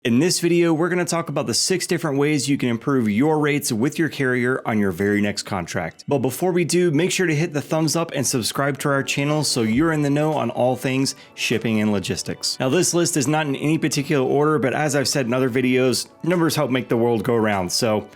In this video, we're going to talk about the 6 different ways you can improve your rates with your carrier on your very next contract. But before we do, make sure to hit the thumbs up and subscribe to our channel so you're in the know on all things shipping and logistics. Now, this list is not in any particular order, but as I've said in other videos, numbers help make the world go round. So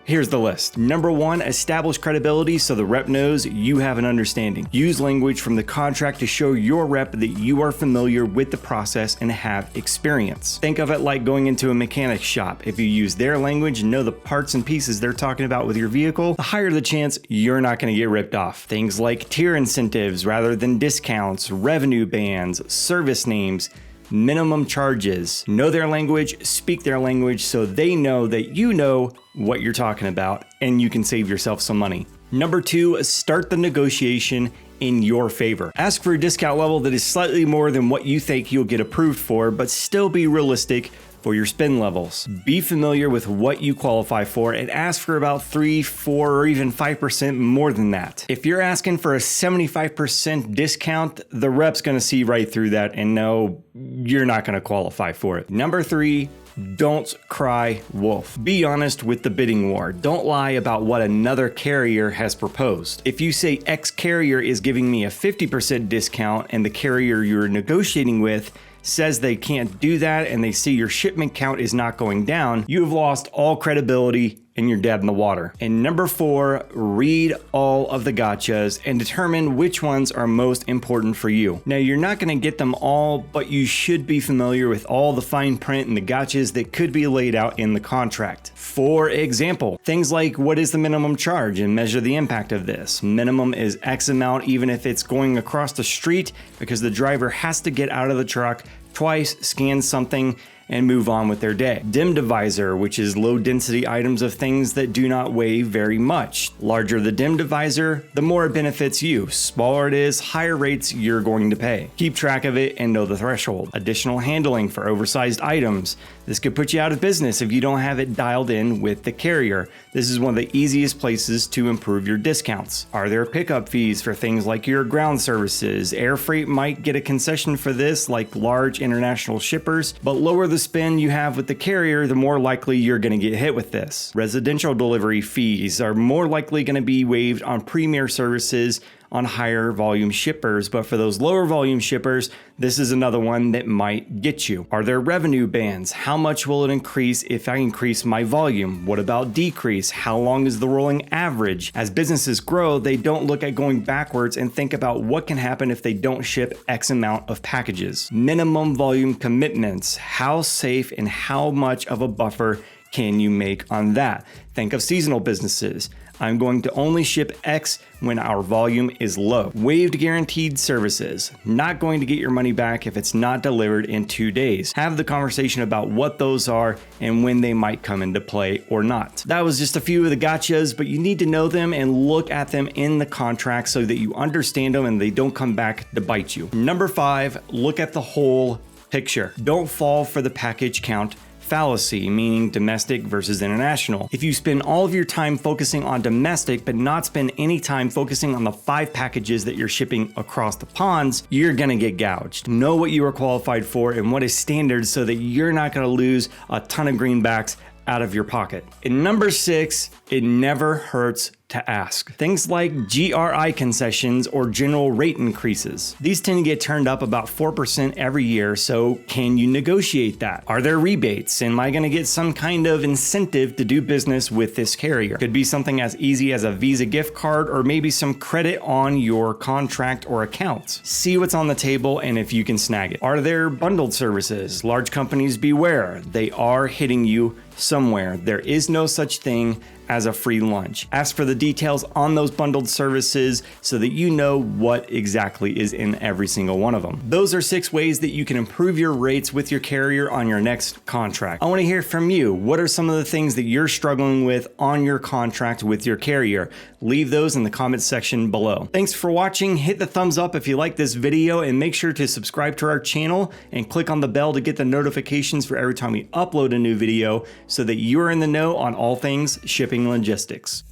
here's the list. Number 1, establish credibility so the rep knows you have an understanding. Use language from the contract to show your rep that you are familiar with the process and have experience. Think of it like going into a mechanic shop. If you use their language and know the parts and pieces they're talking about with your vehicle, the higher the chance you're not going to get ripped off. Things like tier incentives rather than discounts, revenue bands, service names, minimum charges. Know their language, speak their language so they know that you know what you're talking about and you can save yourself some money. Number 2, start the negotiation in your favor. Ask for a discount level that is slightly more than what you think you'll get approved for, but still be realistic for your spend levels. Be familiar with what you qualify for and ask for about 3, 4, or even 5% more than that. If you're asking for a 75% discount, the rep's gonna see right through that and know you're not gonna qualify for it. Number 3, don't cry wolf. Be honest with the bidding war. Don't lie about what another carrier has proposed. If you say X carrier is giving me a 50% discount and the carrier you're negotiating with says they can't do that and they see your shipment count is not going down, you have lost all credibility and you're dead in the water. And number 4, read all of the gotchas and determine which ones are most important for you. Now, you're not gonna get them all, but you should be familiar with all the fine print and the gotchas that could be laid out in the contract. For example, things like what is the minimum charge and measure the impact of this. Minimum is X amount even if it's going across the street because the driver has to get out of the truck twice, scan something, and move on with their day. Dim divisor, which is low density items of things that do not weigh very much. Larger the dim divisor, the more it benefits you. Smaller it is, higher rates you're going to pay. Keep track of it and know the threshold. Additional handling for oversized items. This could put you out of business if you don't have it dialed in with the carrier. This is one of the easiest places to improve your discounts. Are there pickup fees for things like your ground services? Air freight might get a concession for this, like large international shippers, but lower the spend you have with the carrier, the more likely you're going to get hit with this. Residential delivery fees are more likely going to be waived on premier services on higher volume shippers, but for those lower volume shippers, this is another one that might get you. Are there revenue bands? How much will it increase if I increase my volume? What about decrease? How long is the rolling average? As businesses grow, they don't look at going backwards and think about what can happen if they don't ship X amount of packages. Minimum volume commitments. How safe and how much of a buffer can you make on that? Think of seasonal businesses. I'm going to only ship X when our volume is low. Waived guaranteed services. Not going to get your money back if it's not delivered in 2 days. Have the conversation about what those are and when they might come into play or not. That was just a few of the gotchas, but you need to know them and look at them in the contract so that you understand them and they don't come back to bite you. Number 5, look at the whole picture. Don't fall for the package count fallacy, meaning domestic versus international. If you spend all of your time focusing on domestic but not spend any time focusing on the 5 packages that you're shipping across the ponds, you're gonna get gouged. Know what you are qualified for and what is standard so that you're not gonna lose a ton of greenbacks out of your pocket. And number 6, it never hurts to ask. Things like GRI concessions or general rate increases. These tend to get turned up about 4% every year, so can you negotiate that? Are there rebates? Am I gonna get some kind of incentive to do business with this carrier? Could be something as easy as a Visa gift card or maybe some credit on your contract or account. See what's on the table and if you can snag it. Are there bundled services? Large companies beware. They are hitting you somewhere. There is no such thing as a free lunch. Ask for the details on those bundled services so that you know what exactly is in every single one of them. Those are 6 ways that you can improve your rates with your carrier on your next contract. I want to hear from you. What are some of the things that you're struggling with on your contract with your carrier? Leave those in the comments section below. Thanks for watching. Hit the thumbs up if you like this video and make sure to subscribe to our channel and click on the bell to get the notifications for every time we upload a new video so that you're in the know on all things shipping logistics.